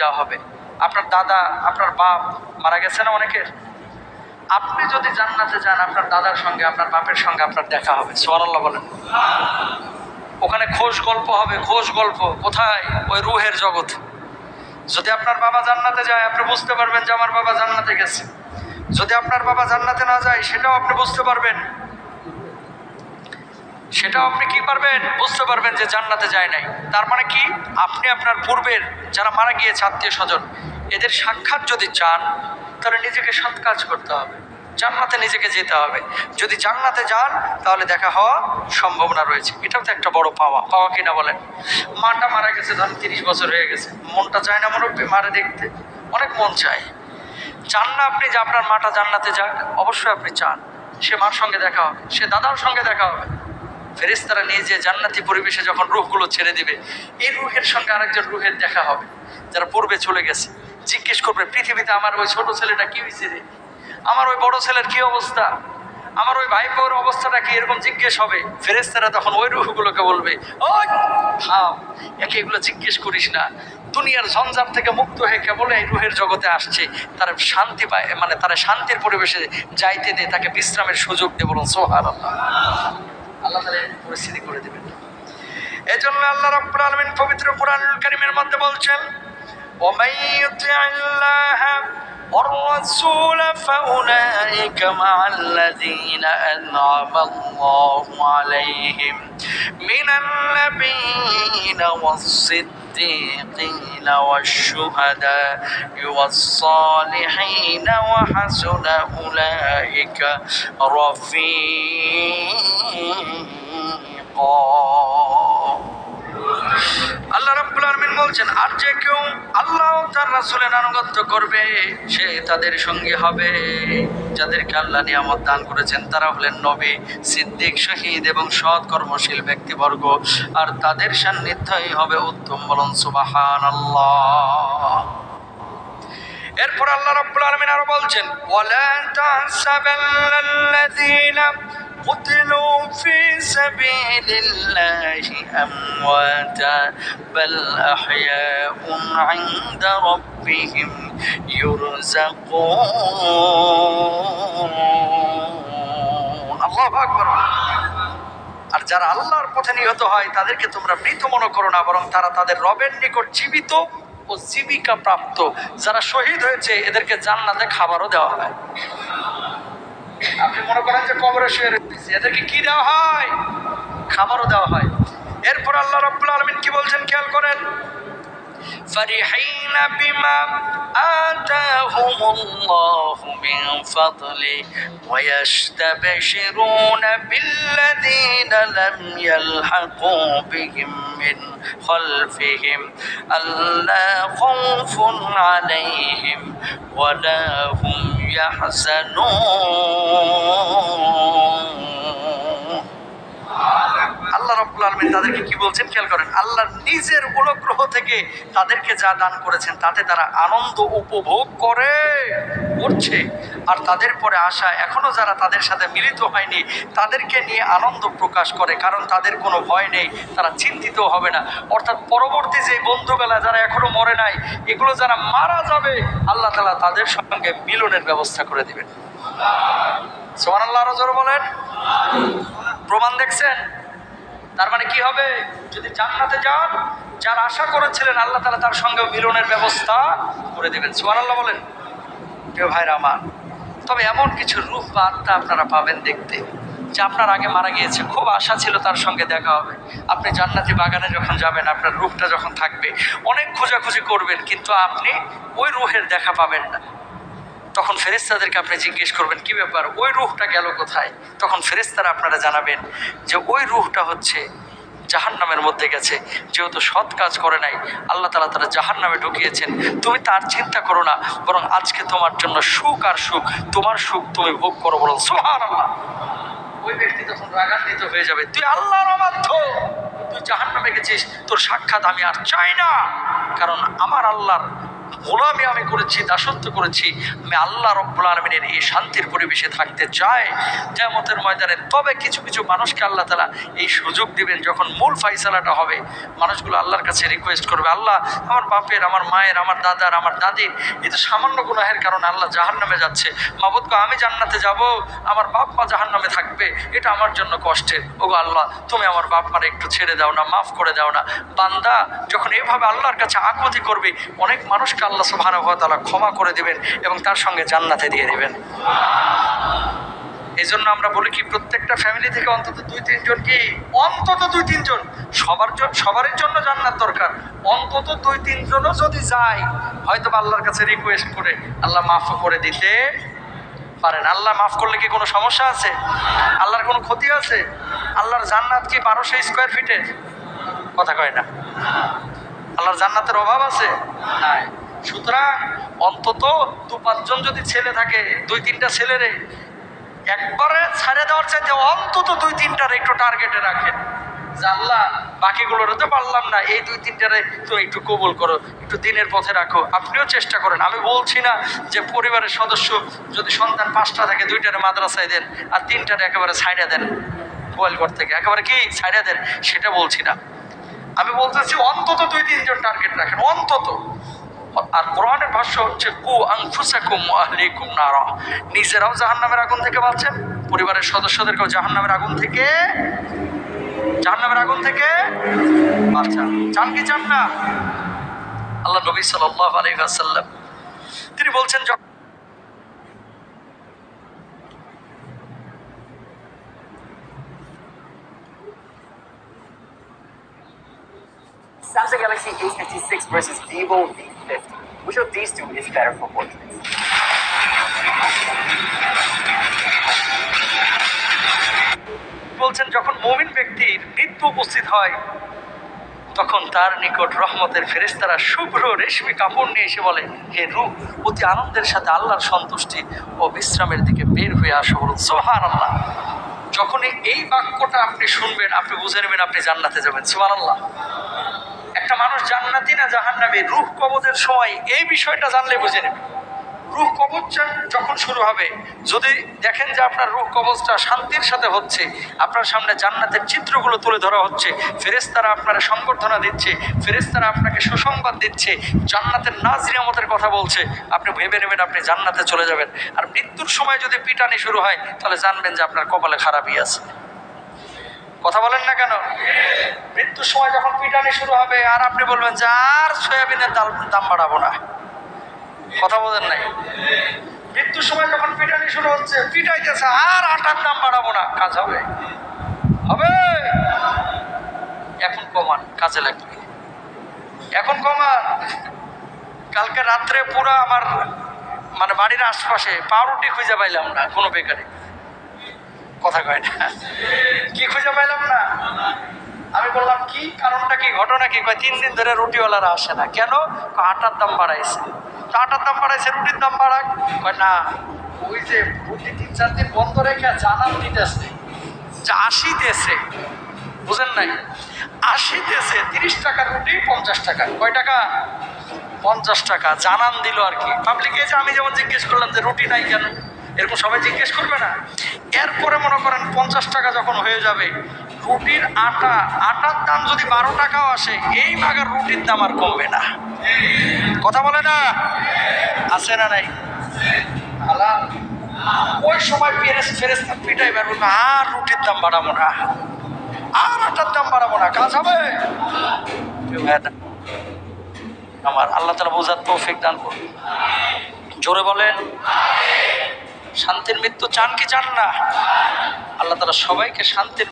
যাওয়া হবে। আপনার দাদা, আপনার বাপ মারা গেছে না অনেকের, আপনি যদি জান্নাতে যান আপনার দাদার সঙ্গে আপনার বাপের সঙ্গে আপনার দেখা হবে। সুবহানাল্লাহ বলেন। ওখানে খোশ গল্প হবে, খোশ গল্প। কোথায়? ওই রুহের জগতে। যদি আপনার বাবা জান্নাতে যায় আপনি বুঝতে পারবেন যে আমার বাবা জান্নাতে গেছে। যদি আপনার বাবা জান্নাতে না যায় সেটাও আপনি বুঝতে পারবেন, সেটাও আপনি কি পারবেন? বুঝতে পারবেন যে জান্নাতে যায় নাই। তার মানে কি? আপনি আপনার পূর্বের যারা মারা গিয়েছে আত্মীয় স্বজন এদের সাক্ষাৎ যদি চান তাহলে নিজেকে সৎ কাজ করতে হবে, জান্নাতে নিজেকে যেতে হবে। যদি জান্নাতে যান তাহলে দেখা হওয়া সম্ভাবনা রয়েছে। এটাও তো একটা বড় পাওয়া, পাওয়া কিনা বলেন? মাটা মারা গেছে, ধরুন 30 বছর হয়ে গেছে, মনটা চায় না মুরব্বী মারে দেখতে? অনেক মন চায়। চান না আপনি যে আপনার মাটা জান্নাতে যাক? অবশ্যই আপনি চান। সে মার সঙ্গে দেখা হবে, সে দাদার সঙ্গে দেখা হবে। ফেরেশতারা নিয়ে যে জান্নাতি পরিবেশে যখন রূহগুলো ছেড়ে দিবে, এই রূহের সঙ্গে আরেকজন রূহের দেখা হবে যারা পূর্বে চলে গেছে। জিজ্ঞেস করবে, পৃথিবীতে আমার ওই ছোট ছেলেটা কি হয়েছে রে, আমার ওই বড় ছেলের কি অবস্থা, আমার ওই ভাইপোর অবস্থাটা কি, এরকম জিজ্ঞেস হবে। ফেরেশতারা তখন ওই রূহগুলোকে বলবে, ওই থাম, একে এগুলো জিজ্ঞেস করিস না। দুনিয়ার ঝঞ্ঝাট থেকে মুক্ত হয়ে কেবল এই রূহের জগতে আসছে, তার শান্তি পায়, মানে তারা শান্তির পরিবেশে যাইতে দে, তাকে বিশ্রামের সুযোগ দে। বলুন সুবহানাল্লাহ। আল্লাহ তাআলা পরিস্থিতি করে দেবেন। এজন্য আল্লাহ রাব্বুল আলামিন পবিত্র কোরআনুল কারীমের মধ্যে বলছেন, ওয়ামান ইউতি'আল্লাহা ওয়ার রাসূল ফাউলাইকা মা'আল্লাযীনা আন'আমা আল্লাহু আলাইহিম মিনান নাবিয়্যিনা ওয়াস-সিদ্দীকিনা ওয়াশ-শুহাদা'i ওয়াস-সালিহিনা ওয়া হাসুনা উলাইকা রাফীকা। আল্লাহ রাব্বুল আলামিন বলছেন, আর যে কেউ আল্লাহ ও তার রাসূলের আনুগত্য করবে সে তাদের সঙ্গে হবে যাদেরকে আল্লাহ নিয়ামত দান করেছেন। তারা হলেন নবী, সিদ্দিক, শহীদ এবং সৎ কর্মশীল ব্যক্তিবর্গ, আর তাদের সান্নিধ্যই হবে উত্তম। বলুন সুবহানাল্লাহ। এরপর আল্লাহ রাব্বুল আলামিন আরো বলছেন, ওয়ালা তাহসাবাল্লাযীনা قتلوا في سبيل الله أمواتا بل أحياء عند ربهم يرزقون। الله أكبر। আর যারা আল্লাহর পথে নিহত হয় তাদেরকে তোমরা মৃত মনে করো না, বরং তারা তাদের রবের নিকট জীবিত ও জীবিকা প্রাপ্ত। যারা শহীদ হয়েছে এদেরকে জান্নাতে খাবারও দেওয়া হয়। আপনি মনে করেন যে কবরে শুয়ে রয়েছে, এদেরকে কি দেওয়া হয়? খাবারও দেওয়া হয়। এরপর আল্লাহ রাব্বুল আলামিন কি বলছেন খেয়াল করেন, فرحين بما آتاهم الله من فضله ويستبشرون بالذين لم يلحقوا بهم من خلفهم ألا خوف عليهم ولا هم يحزنون। আল্লাহ রাব্বুল আলামিন তাদেরকে কি বলছেন খেয়াল করেন, আল্লাহর নিজের অনুগ্রহ থেকে তাদেরকে যা দান করেছেন তাতে তারা আনন্দ উপভোগ করছে। আর তাদের পরে আসা এখনো যারা তাদের সাথে মিলিত হয়নি তাদেরকে নিয়ে আনন্দ প্রকাশ করে, কারণ তাদের কোনো ভয় নেই, তারা চিন্তিত হবে না। অর্থাৎ পরবর্তী যে বন্ধুবেলা যারা এখনো মরে নাই, এগুলো যারা মারা যাবে আল্লাহ তাআলা তাদের সঙ্গে মিলনের ব্যবস্থা করে দিবেন। সুবহানাল্লাহ। আরো জোরে বলেন। প্রমাণ দেখছেন? তার মানে কি হবে? যদি জান্নাতে যান, যার আশা করেছিলেন আল্লাহ তাআলা তার সঙ্গে মিলনের ব্যবস্থা করে দেবেন। সুবহানাল্লাহ বলেন। প্রিয় ভাইরা আমার, তবে এমন কিছু রূহ বা আত্মা আপনারা পাবেন দেখতে, যে আপনার আগে মারা গিয়েছে, খুব আশা ছিল তার সঙ্গে দেখা হবে। আপনি জান্নাতি বাগানে যখন যাবেন, আপনার রূহটা যখন থাকবে, অনেক খোঁজাখুঁজি করবেন, কিন্তু আপনি ওই রূহের দেখা পাবেন না। তখন ফেরেশতাদেরকে আপনি জিজ্ঞেস করবেন, কি ব্যাপার, ওই রূহটা গেল কোথায়? তখন ফেরেশতারা আপনারা জানাবেন যে ওই রূহটা হচ্ছে জাহান্নামের মধ্যে গেছে, যেহেতু সৎ কাজ করে নাই আল্লাহ তাআলা তারা জাহান্নামে ঢুকিয়েছেন। তুমি তার চিন্তা করো না, বরং আজকে তোমার জন্য সুখ আর সুখ, তোমার সুখ তুমি ভোগ করো। বলো সুবহানাল্লাহ। ওই ব্যক্তি তখন রাগান্বিত হয়ে যাবে, তুই আল্লাহর অবাধ্য, তুই জাহান্নামে গেছিস, তোর সাক্ষাৎ আমি আর চাই না, কারণ আমার আল্লাহর গোলামি আমি করেছি, দাসত্ব করেছি, আমি আল্লাহ রব্বুল আলামিনের এই শান্তির পরিবেশে থাকতে চাই কিয়ামতের ময়দানে। তবে কিছু কিছু মানুষকে আল্লাহ তাআলা এই সুযোগ দিবেন, যখন মূল ফাইসালাটা হবে মানুষগুলো আল্লাহর কাছে রিকোয়েস্ট করবে, আল্লাহ আমার বাপের, আমার মায়ের, আমার দাদার, আমার দাদির এই তো সামান্য গুনাহের কারণে আল্লাহ জাহান্নামে যাচ্ছে, মাবুদ গো আমি জান্নাতে যাব, আমার বাপ মা জাহান্নামে থাকবে, এটা আমার জন্য কষ্টের। ওগো আল্লাহ তুমি আমার বাপ মারে একটু ছেড়ে দাও না, মাফ করে দাও না। বান্দা যখন এইভাবে আল্লাহর কাছে আকুতি করবে, অনেক মানুষকে আল্লাহ সুবহানাহু ওয়া তাআলা ক্ষমা করে দিবেন এবং তার সঙ্গে জান্নাতে দিয়ে দিবেন। এই জন্য আমরা বলি কি, প্রত্যেকটা ফ্যামিলি থেকে অন্তত 2-3 জন, কি অন্তত 2-3 জন, সবারই জন্য জান্নাত দরকার, অন্তত 2-3 জনও যদি যায়, হয়তো আল্লাহর কাছে রিকোয়েস্ট করে আল্লাহ মাফ করে দিতে পারেন। আল্লাহ মাফ করলে কি কোনো সমস্যা আছে? আল্লাহর কোনো ক্ষতি আছে? আল্লাহর জান্নাত কি 1200 স্কয়ার ফিটের? কথা কয় না। আল্লাহর জান্নাতের অভাব আছে? নাই। সুতরাং অন্তত 2-5 জন যদি ছেলে থাকে, 2-3টা ছেলেরে একবারে ছাড়ে দেওয়ার চাইতে অন্তত 2-3টার একটু টার্গেটে রাখেন যে আল্লাহ বাকিগুলোর তো পারলাম না, এই 2-3টারে তুমি একটু কবুল করো, একটু দিনের পথে রাখো। আপনিও চেষ্টা করেন। আমি বলছি না যে পরিবারের সদস্য যদি সন্তান 5টা থাকে 2টারে মাদ্রাসায় দেন আর 3টারে একেবারে ছাইড়া দেন, গোয়ালঘর থেকে একেবারে কি ছাইড়া দেন, সেটা বলছি না। আমি বলতেছি অন্তত 2-3 জন টার্গেট রাখেন, অন্তত। আর কোরআনের ভাষ্য হচ্ছে কু আনফুসাকুম ওয়া আহলিকুম নারা, নিজেরাও জাহান্নামের আগুন থেকে বাঁচেন, পরিবারের সদস্যদেরকেও জাহান্নামের আগুন থেকে বাঁচান। চান কি চান না? আল্লাহ নবী সাল্লাল্লাহু আলাইহি ওয়াসাল্লাম তিনি বলছেন, Samsung Galaxy A56 versus Vivo V50. Which of these two is better for portraits? বলছেন যখন মুমিন ব্যক্তির মৃত্যু উপস্থিত হয়, তখন তার নিকট রহমতের ফেরেশতারা শুভ্র রেশমি কাপড় নিয়ে এসে বলে, হে রূহ, অতি আনন্দের সাথে আল্লাহর সন্তুষ্টি ও বিশ্রামের দিকে বের হয়ে আসো। বলুন সুবহানাল্লাহ। যখনই এই বাক্যটা আপনি শুনবেন, আপনি বুঝে নেবেন আপনি জান্নাতে যাবেন। সুবহানাল্লাহ। একটা মানুষ জান্নাতি না জাহান্নামী, রূহ কবজের সময় এই বিষয়টা জানলে বুঝে নেবেন। রূহ কবজ যখন শুরু হবে, যদি দেখেন যে আপনার রূহ কবজটা শান্তির সাথে হচ্ছে, আপনার সামনে জান্নাতের চিত্রগুলো তুলে ধরা হচ্ছে, ফেরেশতারা আপনার সংবর্ধনা দিচ্ছে, ফেরেশতারা আপনাকে সুসংবাদ দিচ্ছে, জান্নাতের নাজ নিয়ামতের কথা বলছে, আপনি ভেবে নেবেন আপনি জান্নাতে চলে যাবেন। আর মৃত্যুর সময় যদি পিটানি শুরু হয়, তাহলে জানবেন যে আপনার কপালে খারাপই আছে। কথা বলেন না কেন? মৃত্যুর সময় যখন পিটানি শুরু হবে আর আপনি বলবেন যে আর সয়াবিনের দাম বাড়াবো না, কথা বলেন নাই? মৃত্যুর সময় যখন পিটানি শুরু হচ্ছে, পিটাইতেছে আর আটার দাম বাড়াবো না, কাজ হবে? হবে? এখন কমান, কাজে লাগবে। এখন কমান। কালকে রাত্রে পুরা আমার বাড়ির আশপাশে পাউরুটি খুঁজে পাইলাম না কোনো বেকারি। কথা কয় না, কি খুঁজে পাইলাম না। আমি বললাম কি কারণটা, কি ঘটনা কি? কয় 3 দিন ধরে রুটিওয়ালারা আসে না। কেন? আটার দাম বাড়াইছে। আটার দাম বাড়াইছে, রুটির দাম বাড়াক? কয় না, ওই যে রুটি 3-4 দিন বন্ধ রেখে জানান দিতেছে যে 80 দেশে, বুঝেন নাই? 80 দেশে 30 টাকার রুটি 50 টাকা। কয় টাকা? 50 টাকা জানান দিল আর কি। পাবলিক এই যে আমি যেমন জিজ্ঞেস করলাম যে রুটি নাই কেন, এরকম সবাই জিজ্ঞেস করবে না? এরপরে মনে করেন 50 টাকা যখন হয়ে যাবে, রুটির আটার দাম যদি 12 টাকাও আসে, এই মাগার রুটির দাম আর কমবে না। কথা বলে না? আছে না নাই? ওই সময় ফেরেশতা পিটাইবার বলবে আর রুটির দাম বাড়াবো না, আর আটার দাম বাড়াবো না, কাজ হবে? আমার আল্লাহ তাআলা বোঝার তৌফিক দান করুন। জোরে বলেন। শান্তির মৃত্যু চান কি চান না? আল্লাহ তাআলা সবাইকে শান্তির